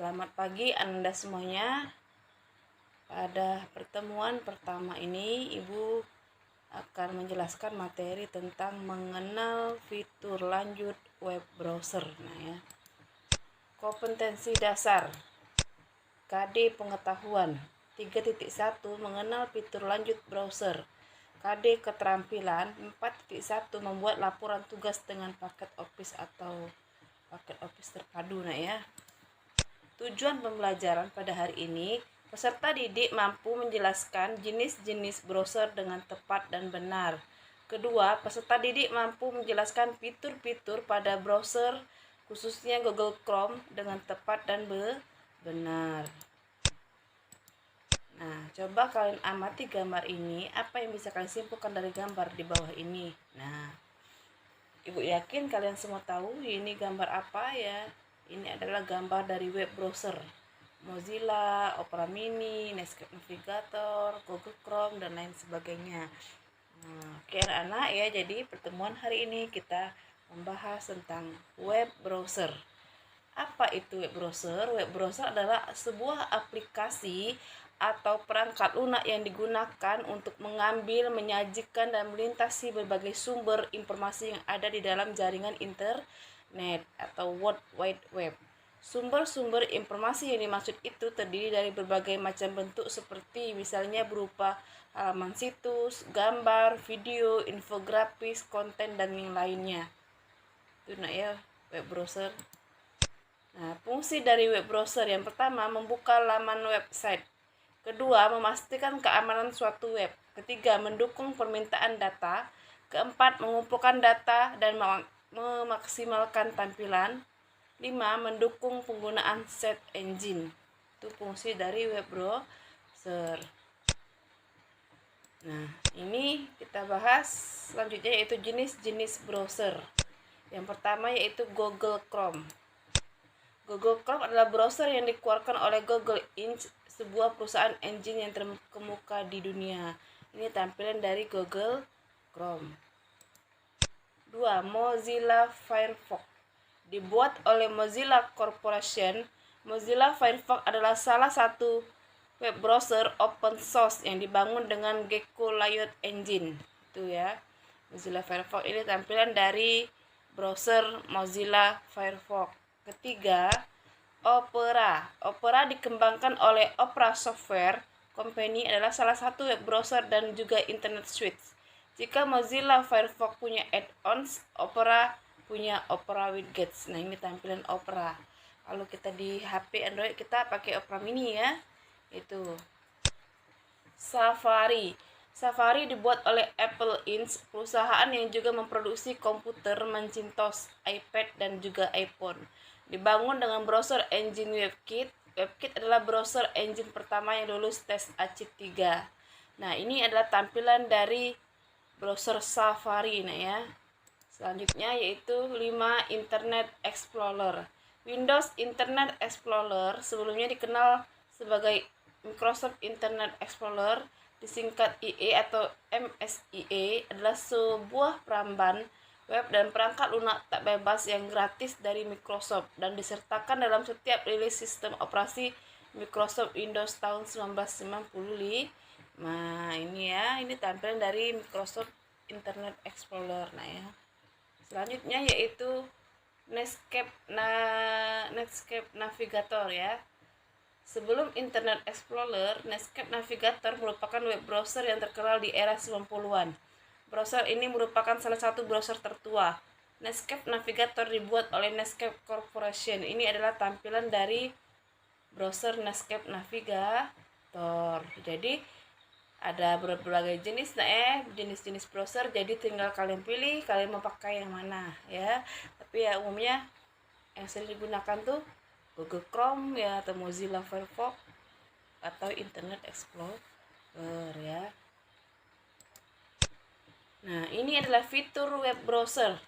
Selamat pagi Anda semuanya. Pada pertemuan pertama ini, Ibu akan menjelaskan materi tentang mengenal fitur lanjut web browser. Kompetensi dasar KD pengetahuan 3.1 mengenal fitur lanjut browser. KD keterampilan 4.1 membuat laporan tugas dengan paket Office atau paket Office terpadu. Tujuan pembelajaran pada hari ini, peserta didik mampu menjelaskan jenis-jenis browser dengan tepat dan benar. Kedua, peserta didik mampu menjelaskan fitur-fitur pada browser, khususnya Google Chrome, dengan tepat dan benar. Nah, coba kalian amati gambar ini, apa yang bisa kalian simpulkan dari gambar di bawah ini. Nah, Ibu yakin kalian semua tahu ini gambar apa ya? Ini adalah gambar dari web browser. Mozilla, Opera Mini, Netscape Navigator, Google Chrome, dan lain sebagainya. Oke anak-anak ya, jadi pertemuan hari ini kita membahas tentang web browser. Apa itu web browser? Web browser adalah sebuah aplikasi atau perangkat lunak yang digunakan untuk mengambil, menyajikan, dan melintasi berbagai sumber informasi yang ada di dalam jaringan internet atau World Wide Web. Sumber-sumber informasi yang dimaksud itu terdiri dari berbagai macam bentuk seperti misalnya berupa halaman situs, gambar, video, infografis, konten, dan yang lainnya. Itu ya web browser. Nah, fungsi dari web browser yang pertama membuka laman website. Kedua, memastikan keamanan suatu web. Ketiga, mendukung permintaan data. Keempat, mengumpulkan data dan memaksimalkan tampilan. 5. Mendukung penggunaan search engine. Itu fungsi dari web browser. Nah, ini kita bahas selanjutnya yaitu jenis-jenis browser. Yang pertama yaitu Google Chrome. Google Chrome adalah browser yang dikeluarkan oleh Google Inc., sebuah perusahaan engine yang terkemuka di dunia. Ini tampilan dari Google Chrome. 2. Mozilla Firefox. Dibuat oleh Mozilla Corporation, Mozilla Firefox adalah salah satu web browser open source yang dibangun dengan Gecko Layout Engine. Itu ya. Mozilla Firefox ini tampilan dari browser Mozilla Firefox. Ketiga, Opera. Opera dikembangkan oleh Opera Software Company, adalah salah satu web browser dan juga internet suite. Jika Mozilla Firefox punya add-ons, Opera punya Opera Widgets. Nah, ini tampilan Opera. Kalau kita di HP Android kita pakai Opera Mini ya. Itu. Safari. Safari dibuat oleh Apple Inc., perusahaan yang juga memproduksi komputer Macintosh, iPad, dan juga iPhone. Dibangun dengan browser engine WebKit. WebKit adalah browser engine pertama yang lulus tes AC3. Nah, ini adalah tampilan dari browser Safari ya. Selanjutnya yaitu 5. Internet Explorer. Windows Internet Explorer sebelumnya dikenal sebagai Microsoft Internet Explorer, disingkat IE atau MSIE, adalah sebuah peramban web dan perangkat lunak tak bebas yang gratis dari Microsoft dan disertakan dalam setiap rilis sistem operasi Microsoft Windows tahun 1995. Nah, ini tampilan dari Microsoft Internet Explorer. Nah ya. Selanjutnya yaitu Netscape Navigator ya. Sebelum Internet Explorer, Netscape Navigator merupakan web browser yang terkenal di era 90-an. Browser ini merupakan salah satu browser tertua. Netscape Navigator dibuat oleh Netscape Corporation. Ini adalah tampilan dari browser Netscape Navigator. Jadi ada berbagai jenis jenis-jenis browser, jadi tinggal kalian pilih kalian mau pakai yang mana ya. Tapi ya umumnya yang sering digunakan tuh Google Chrome ya, atau Mozilla Firefox atau Internet Explorer ya. Nah, ini adalah fitur web browser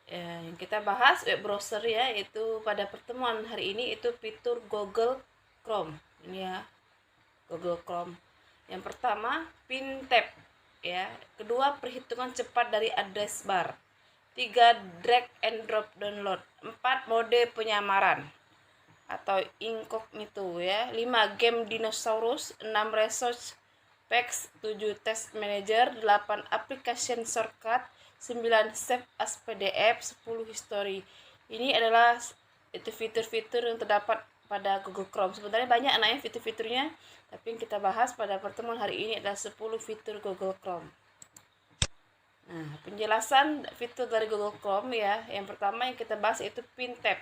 ya, yang kita bahas web browser ya, itu pada pertemuan hari ini itu fitur Google Chrome. Ini ya, Google Chrome. Yang pertama, pin tab ya. Kedua, perhitungan cepat dari address bar. 3. Drag and drop download. 4. Mode penyamaran. atau incognito ya. 5 game dinosaurus, 6 research packs, 7 test manager, 8 application shortcut, 9 save as PDF, 10 history. Ini adalah itu fitur-fitur yang terdapat pada Google Chrome. Sebenarnya banyak anaknya fitur-fiturnya, tapi yang kita bahas pada pertemuan hari ini adalah 10 fitur Google Chrome. Nah, penjelasan fitur dari Google Chrome ya. Yang pertama yang kita bahas yaitu pin tab.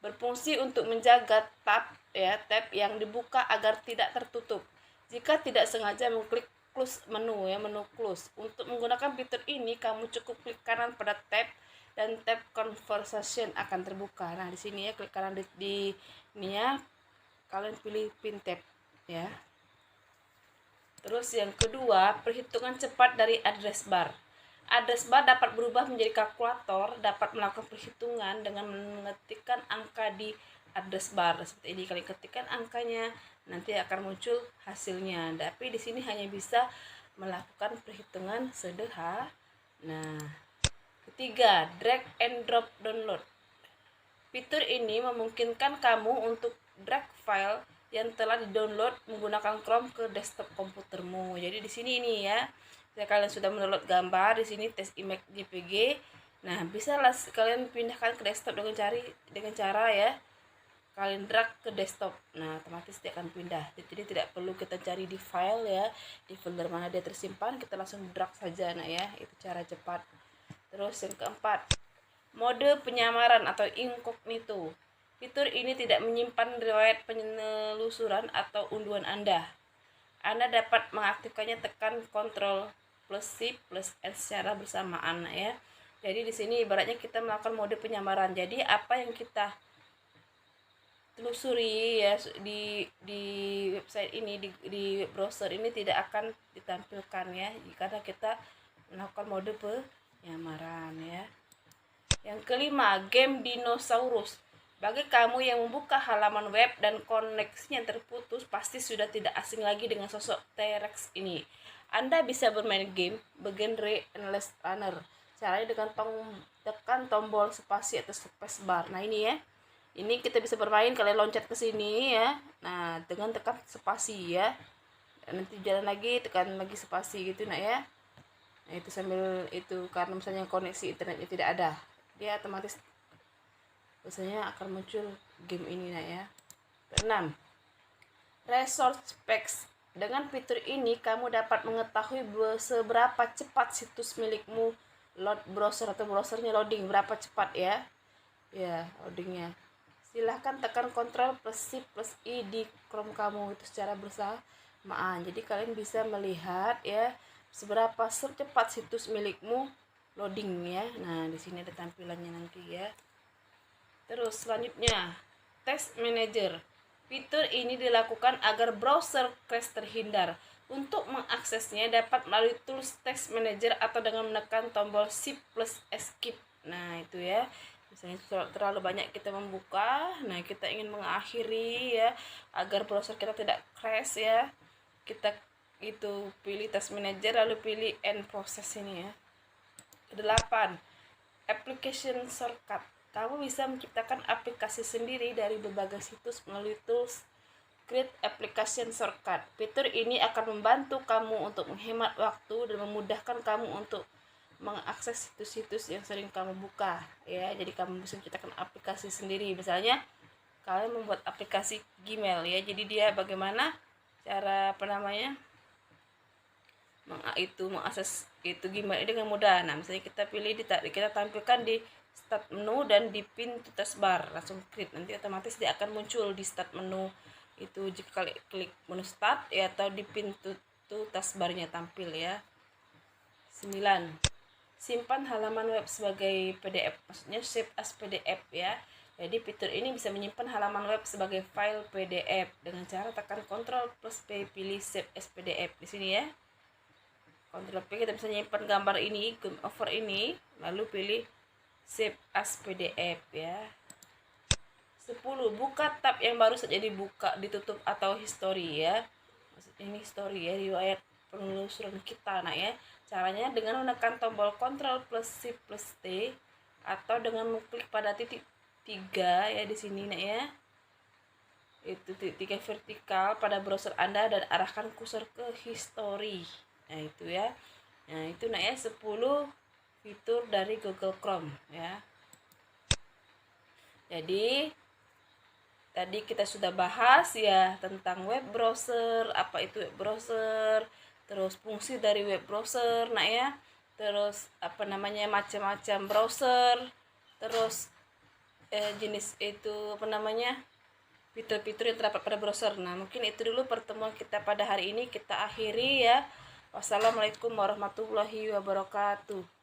Berfungsi untuk menjaga tab yang dibuka agar tidak tertutup. Jika tidak sengaja mengklik close menu ya, menu close. Untuk menggunakan fitur ini kamu cukup klik kanan pada tab dan tab conversation akan terbuka. Nah, di sini ya klik kanan di ini ya. Kalian pilih pin tab ya. Terus yang kedua, perhitungan cepat dari address bar. Address bar dapat berubah menjadi kalkulator, dapat melakukan perhitungan dengan mengetikkan angka di address bar. Seperti ini, kalian ketikkan angkanya, nanti akan muncul hasilnya. Tapi di sini hanya bisa melakukan perhitungan sederhana. Nah, ketiga, drag and drop download. Fitur ini memungkinkan kamu untuk drag file yang telah di-download menggunakan Chrome ke desktop komputermu. Jadi di sini ini ya. Jika kalian sudah mendownload gambar di sini test image JPG, nah bisa lah kalian pindahkan ke desktop dengan cara ya kalian drag ke desktop. Nah, otomatis dia akan pindah. Jadi tidak perlu kita cari di file ya, di folder mana dia tersimpan, kita langsung drag saja nah ya. Itu cara cepat. Terus yang keempat, mode penyamaran atau incognito. Fitur ini tidak menyimpan riwayat penelusuran atau unduhan Anda. Anda dapat mengaktifkannya tekan Ctrl plus Shift plus N secara bersamaan ya. Jadi di sini ibaratnya kita melakukan mode penyamaran. Jadi apa yang kita telusuri ya di website ini di browser ini tidak akan ditampilkan ya karena kita melakukan mode penyamaran ya. Yang kelima, game dinosaurus. Bagi kamu yang membuka halaman web dan koneksinya terputus, pasti sudah tidak asing lagi dengan sosok T-Rex ini. Anda bisa bermain game bergenre endless runner. Caranya dengan tekan tombol spasi atau space bar. Nah, ini ya. Ini kita bisa bermain, kalian loncat ke sini ya. Nah, dengan tekan spasi ya. Dan nanti jalan lagi, tekan lagi spasi gitu nah ya. Nah, itu sambil itu karena misalnya koneksi internetnya tidak ada, dia otomatis biasanya akan muncul game ini nah ya. Keenam, resource packs. Dengan fitur ini kamu dapat mengetahui seberapa cepat situs milikmu load browser atau browsernya loading, berapa cepat ya. Ya, loadingnya. Silahkan tekan Ctrl plus Shift plus I di Chrome kamu itu secara bersamaan. Jadi kalian bisa melihat ya seberapa cepat situs milikmu loading ya. Nah, di sini ada tampilannya nanti ya. Terus selanjutnya, Test Manager. Fitur ini dilakukan agar browser crash terhindar. Untuk mengaksesnya dapat melalui tools Text Manager atau dengan menekan tombol Shift plus Escape. Nah, itu ya. Misalnya terlalu banyak kita membuka, nah kita ingin mengakhiri ya agar browser kita tidak crash ya. Kita itu pilih Test Manager lalu pilih End Process ini ya. Kedelapan, Application Shortcut. Kamu bisa menciptakan aplikasi sendiri dari berbagai situs melalui tools Create Application Shortcut. Fitur ini akan membantu kamu untuk menghemat waktu dan memudahkan kamu untuk mengakses situs-situs yang sering kamu buka ya. Jadi kamu bisa menciptakan aplikasi sendiri. Misalnya kalian membuat aplikasi Gmail ya. Jadi dia bagaimana cara mengakses itu Gmail dengan mudah. Nah, misalnya kita pilih kita tampilkan di start menu dan di pintu taskbar, langsung klik, nanti otomatis dia akan muncul di start menu itu jika kalian klik menu start ya, atau di pintu taskbarnya tampil ya. 9, simpan halaman web sebagai PDF, maksudnya save as PDF ya. Jadi fitur ini bisa menyimpan halaman web sebagai file PDF dengan cara tekan Ctrl plus P, pilih save as PDF di sini ya. Ctrl P, kita bisa menyimpan gambar ini, game over ini, lalu pilih save as PDF ya. 10, buka tab yang baru saja dibuka, ditutup atau history ya. Maksudnya ini history ya, riwayat penelusuran kita nah ya. Caranya dengan menekan tombol Ctrl plus Shift plus T atau dengan mengklik pada titik 3 ya di sini nah ya. itu tiga vertikal pada browser Anda dan arahkan kursor ke history. Nah itu ya. Nah itu ya 10 fitur dari Google Chrome ya. Jadi tadi kita sudah bahas ya tentang web browser, apa itu web browser, terus fungsi dari web browser, nah ya, terus apa namanya macam-macam browser, terus jenis itu apa namanya fitur-fitur yang terdapat pada browser. Nah mungkin itu dulu pertemuan kita pada hari ini, kita akhiri ya. Wassalamualaikum warahmatullahi wabarakatuh.